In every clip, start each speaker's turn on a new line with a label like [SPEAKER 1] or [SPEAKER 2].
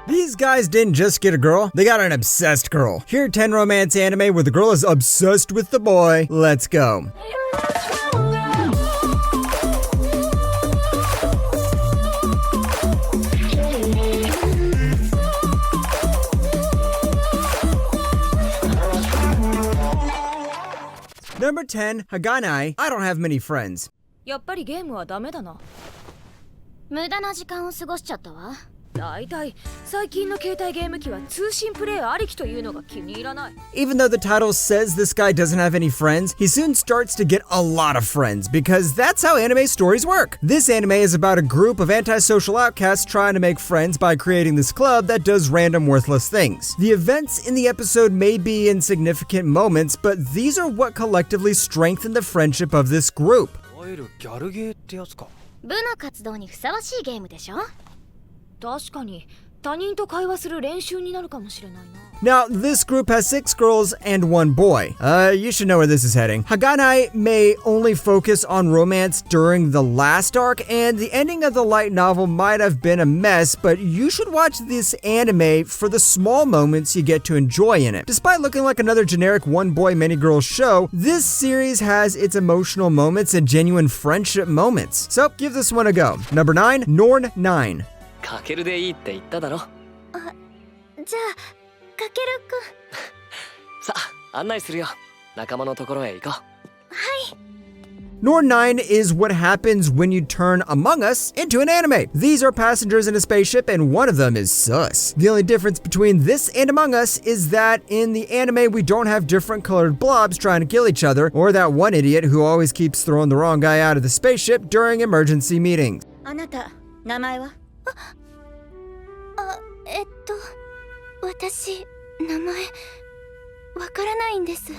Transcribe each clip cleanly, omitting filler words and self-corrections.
[SPEAKER 1] These guys didn't just get a girl, they got an obsessed girl. Here, 10 romance anime where the girl is obsessed with the boy. Let's go. Number 10, Haganai, I don't have many friends.
[SPEAKER 2] やっぱりゲームはダメだな。
[SPEAKER 3] 無駄な時間を過ごしちゃったわ。
[SPEAKER 2] だいたい最近の携帯ゲーム機は通信プレイありきというのが気に入らない。
[SPEAKER 1] Even though the title says this guy doesn't have any friends, he soon starts to get a lot of friends because that's how anime stories work. This anime is about a group of antisocial outcasts trying to make friends by creating this club that does random worthless things. The events in the episode may be insignificant moments, but these are what collectively strengthen the friendship of this group.
[SPEAKER 3] 部の活動にふさわしいゲームでしょ。
[SPEAKER 2] 確かに他人と会話する練習になるかもしれないな。
[SPEAKER 1] Now, this group has 6 girls and 1 boy. You should know where this is heading. Haganai may only focus on romance during the last arc, and the ending of the light novel might have been a mess, but you should watch this anime for the small moments you get to enjoy in it. Despite looking like another generic one-boy, many-girl show, this series has its emotional moments and genuine friendship moments. So, give this one a go. Number 9, Norn 9.
[SPEAKER 4] かけるでいいって言っただろ。
[SPEAKER 3] じゃあかけるくん。
[SPEAKER 4] さあ案内するよ。仲間のところへ行こう。
[SPEAKER 3] はい。
[SPEAKER 1] Norn 9 is what happens when you turn Among Us into an anime. These are passengers in a spaceship and one of them is sus. The only difference between this and Among Us is that in the anime we don't have different colored blobs trying to kill each other, or that one idiot who always keeps throwing the wrong guy out of the spaceship during emergency meetings.
[SPEAKER 3] あなた名前は？私名前わからないんです。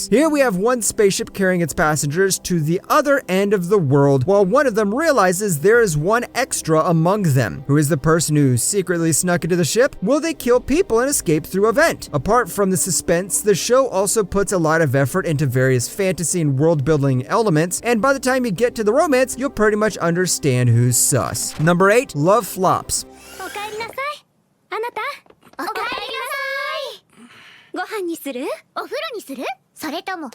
[SPEAKER 1] Here we have one spaceship carrying its passengers to the other end of the world, while one of them realizes there is one extra among them. Who is the person who secretly snuck into the ship? Will they kill people and escape through a vent? Apart from the suspense, the show also puts a lot of effort into various fantasy and world-building elements, and by the time you get to the romance, you'll pretty much understand who's sus. Number 8, Love Flops.
[SPEAKER 3] おかえりなさい。あなた。おかえりなさい。ご飯にする？お風呂にする？それとも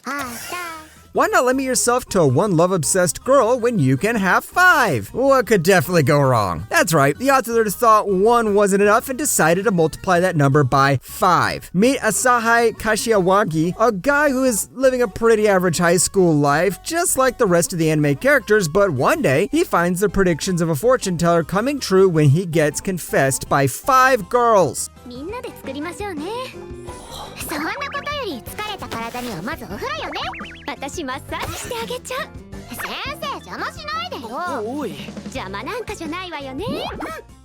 [SPEAKER 1] Why not limit yourself to a one love-obsessed girl when you can have 5? What could definitely go wrong? That's right, the author thought 1 wasn't enough and decided to multiply that number by 5. Meet Asahai Kashiwagi, a guy who is living a pretty average high school life, just like the rest of the anime characters, but one day, he finds the predictions of a fortune teller coming true when he gets confessed by 5 girls.
[SPEAKER 3] みんなで作りましょうね。そんなことより疲れた体にはまずお風呂よね。私マッサージしてあげちゃう。先生邪魔しないでよ。
[SPEAKER 4] おい。
[SPEAKER 3] 邪魔なんかじゃないわよね。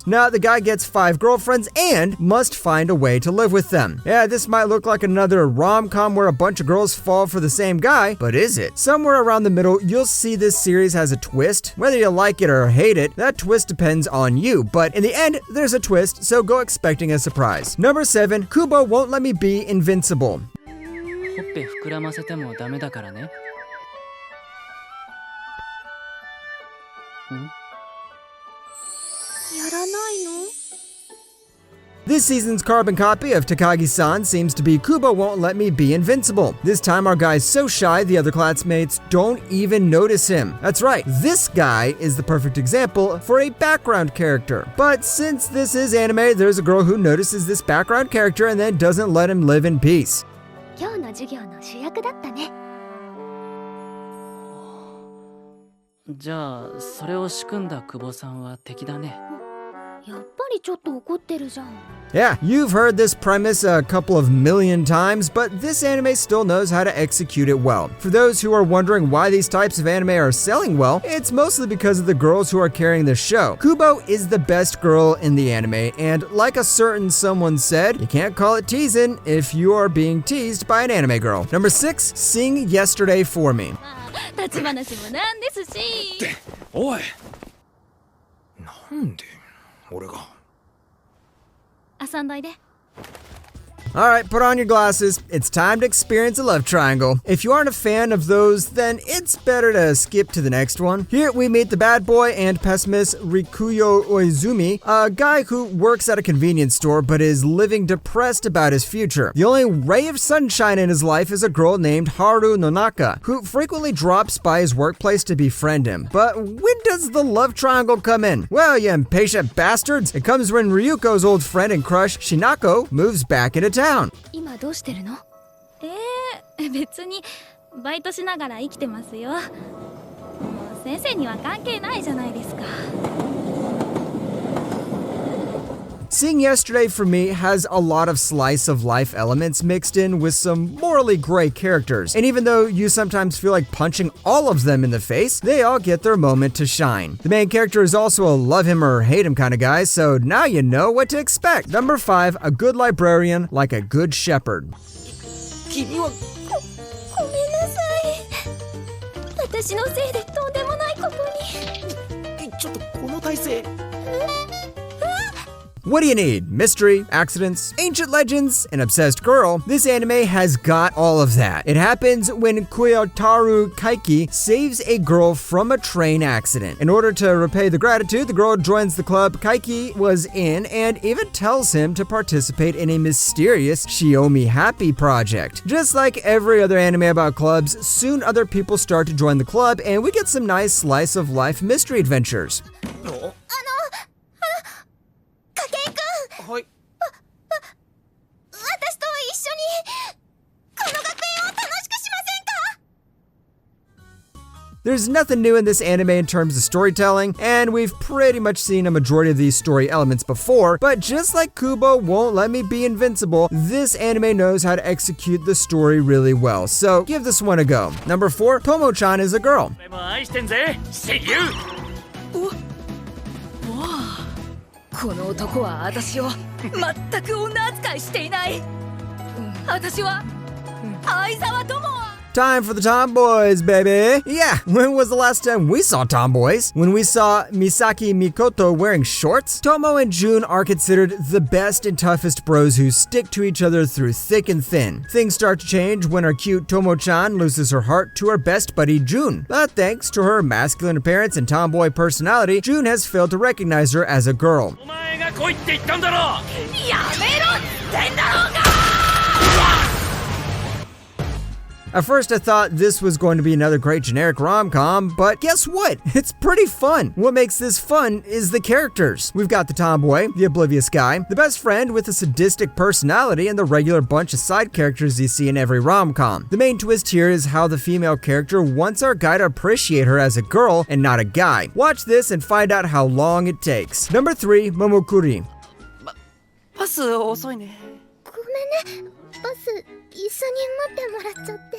[SPEAKER 1] Now, the guy gets 5 girlfriends and must find a way to live with them. Yeah, this might look like another rom-com where a bunch of girls fall for the same guy, but is it? Somewhere around the middle, you'll see this series has a twist. Whether you like it or hate it, that twist depends on you, but in the end, there's a twist, so go expecting a surprise. Number 7, Kubo Won't Let Me Be Invincible.
[SPEAKER 4] ほっぺ膨らませてもダメだからね。ん？
[SPEAKER 3] やらないの？
[SPEAKER 1] This season's carbon copy of Takagi-san seems to be Kubo Won't Let Me Be Invincible. This time our guy's so shy the other classmates don't even notice him. That's right, this guy is the perfect example for a background character. But since this is anime, there's a girl who notices this background character and then doesn't let him live in peace.
[SPEAKER 3] 今日の授業の主役だったね。
[SPEAKER 4] じゃあそれを仕組んだ久保さんは敵だね。
[SPEAKER 3] やっぱりちょっと怒ってるじゃん。
[SPEAKER 1] Yeah, you've heard this premise a couple of million times, but this anime still knows how to execute it well. For those who are wondering why these types of anime are selling well, it's mostly because of the girls who are carrying the show. Kubo is the best girl in the anime, and like a certain someone said, you can't call it teasing if you are being teased by an anime girl. Number 6, Sing Yesterday For Me.
[SPEAKER 3] 立ち話もなんですし。
[SPEAKER 5] おい。なんで俺が。
[SPEAKER 3] 遊んどいで。
[SPEAKER 1] Alright, put on your glasses. It's time to experience a love triangle. If you aren't a fan of those, then it's better to skip to the next one. Here we meet the bad boy and pessimist Rikuyo Oizumi, a guy who works at a convenience store but is living depressed about his future. The only ray of sunshine in his life is a girl named Haru Nonaka, who frequently drops by his workplace to befriend him. But when does the love triangle come in? Well, you impatient bastards, it comes when Ryuko's old friend and crush, Shinako, moves back into town.
[SPEAKER 3] 今どうしてるの？
[SPEAKER 5] 別にバイトしながら生きてますよ。もう先生には関係ないじゃないですか。
[SPEAKER 1] Seeing Yesterday for me has a lot of slice of life elements mixed in with some morally gray characters. And even though you sometimes feel like punching all of them in the face, they all get their moment to shine. The main character is also a love him or hate him kind of guy, so now you know what to expect. Number 5, a good librarian like a good shepherd.
[SPEAKER 5] 君はごめんなさい。私のせいでとんでもないことに。
[SPEAKER 4] ちょっとこの体勢。
[SPEAKER 1] What do you need? Mystery, accidents, ancient legends, an obsessed girl? This anime has got all of that. It happens when Kyotaru Kaiki saves a girl from a train accident. In order to repay the gratitude, the girl joins the club Kaiki was in and even tells him to participate in a mysterious Shiomi Happy project. Just like every other anime about clubs, soon other people start to join the club and we get some nice slice of life mystery adventures.
[SPEAKER 4] はい。
[SPEAKER 3] 私と一緒にこの学園を楽しくしませんか？
[SPEAKER 1] There's nothing new in this anime in terms of storytelling, and we've pretty much seen a majority of these story elements before, but just like Kubo won't let me be invincible, this anime knows how to execute the story really well, so give this one a go. Number 4, Tomo-chan is a girl.
[SPEAKER 2] この男は私を全く女扱いしていない。私は相沢友は
[SPEAKER 1] Time for the tomboys, baby! Yeah, when was the last time we saw tomboys? When we saw Misaki Mikoto wearing shorts? Tomo and Jun are considered the best and toughest bros who stick to each other through thick and thin. Things start to change when our cute Tomo-chan loses her heart to her best buddy Jun. But thanks to her masculine appearance and tomboy personality, Jun has failed to recognize her as a girl.
[SPEAKER 2] やめろって言ってんだろうが！
[SPEAKER 1] At first I thought this was going to be another great generic rom-com, but guess what? It's pretty fun. What makes this fun is the characters. We've got the tomboy, the oblivious guy, the best friend with a sadistic personality, and the regular bunch of side characters you see in every rom-com. The main twist here is how the female character wants our guy to appreciate her as a girl and not a guy. Watch this and find out how long it takes. Number 3, Momokuri.
[SPEAKER 4] パス遅いね。
[SPEAKER 3] ごめんね、バス一緒に待ってもらっちゃって。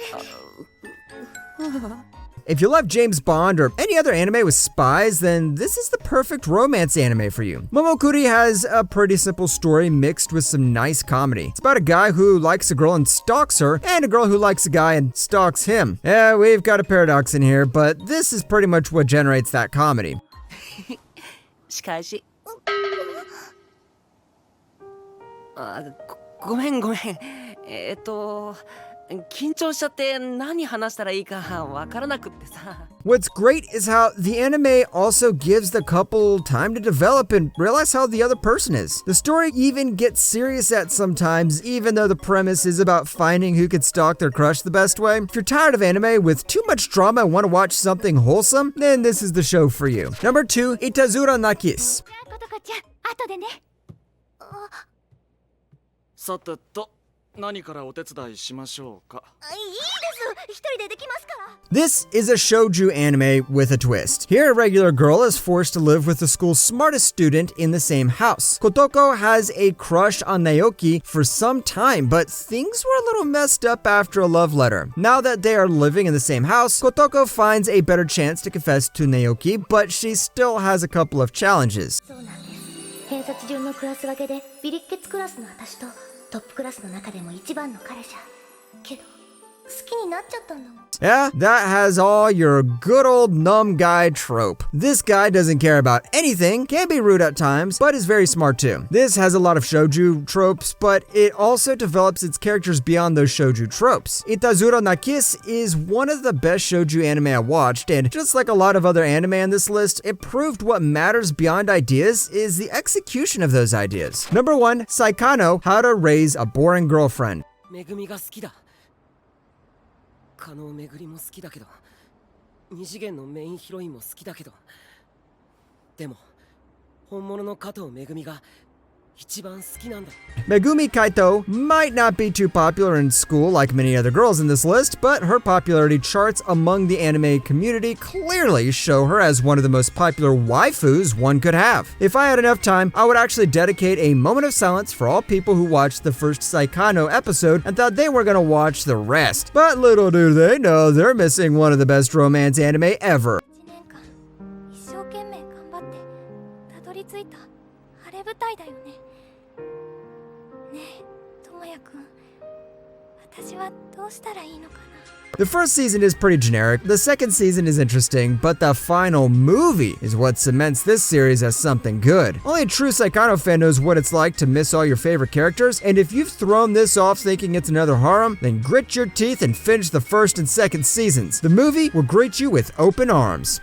[SPEAKER 1] If you love James Bond or any other anime with spies, then this is the perfect romance anime for you. Momokuri has a pretty simple story mixed with some nice comedy. It's about a guy who likes a girl and stalks her, and a girl who likes a guy and stalks him. Yeah, we've got a paradox in here, but this is pretty much what generates that comedy.
[SPEAKER 4] しかし。ごめん。緊張しちゃって何話したらいいかわからなくってさ。
[SPEAKER 1] What's great is how the anime also gives the couple time to develop and realize how the other person is. The story even gets serious at sometimes, even though the premise is about finding who could stalk their crush the best way. If you're tired of anime with too much drama and want to watch something wholesome, then this is the show for you. Number 2, Itazura na Kiss.
[SPEAKER 3] ことこちゃん、後でね。
[SPEAKER 6] さてと何からお手伝いしましょうか。
[SPEAKER 3] いいです。一人でできますから。
[SPEAKER 1] This is a shoujo anime with a twist. Here, a regular girl is forced to live with the school's smartest student in the same house. Kotoko has a crush on Naoki for some time, but things were a little messed up after a love letter. Now that they are living in the same house, Kotoko finds a better chance to confess to Naoki, but she still has a couple of challenges.
[SPEAKER 3] そうなんです。偏差値順のクラス分けでビリッケツクラスの私とトップクラスの中でも一番の彼じゃ。けど
[SPEAKER 5] 好きになっちゃったんだもん。
[SPEAKER 1] Yeah, that has all your good old numb guy trope. This guy doesn't care about anything, can be rude at times, but is very smart too. This has a lot of shouju tropes, but it also develops its characters beyond those shouju tropes. Itazura na Kiss is one of the best shouju anime I watched, and just like a lot of other anime on this list, it proved what matters beyond ideas is the execution of those ideas. Number 1, Saekano, How to Raise a Boring Girlfriend.
[SPEAKER 7] めぐみが好きだ。加納めぐりも好きだけど、二次元のメインヒロインも好きだけど、でも本物の加藤めぐみが一番好きなんだ。
[SPEAKER 1] Megumi Kaito might not be too popular in school like many other girls in this list, but her popularity charts among the anime community clearly show her as one of the most popular waifus one could have. If I had enough time, I would actually dedicate a moment of silence for all people who watched the first Saekano episode and thought they were gonna watch the rest. But little do they know, they're missing one of the best romance anime ever.
[SPEAKER 5] 1年間一生懸命頑張ってたどり着いた晴れ舞台だよね。ねえ、智也くん、私はどうしたらいいのかな。
[SPEAKER 1] The first season is pretty generic, the second season is interesting, but the final movie is what cements this series as something good. Only a true Saekano fan knows what it's like to miss all your favorite characters, and if you've thrown this off thinking it's another harem, then grit your teeth and finish the first and second seasons. The movie will greet you with open arms.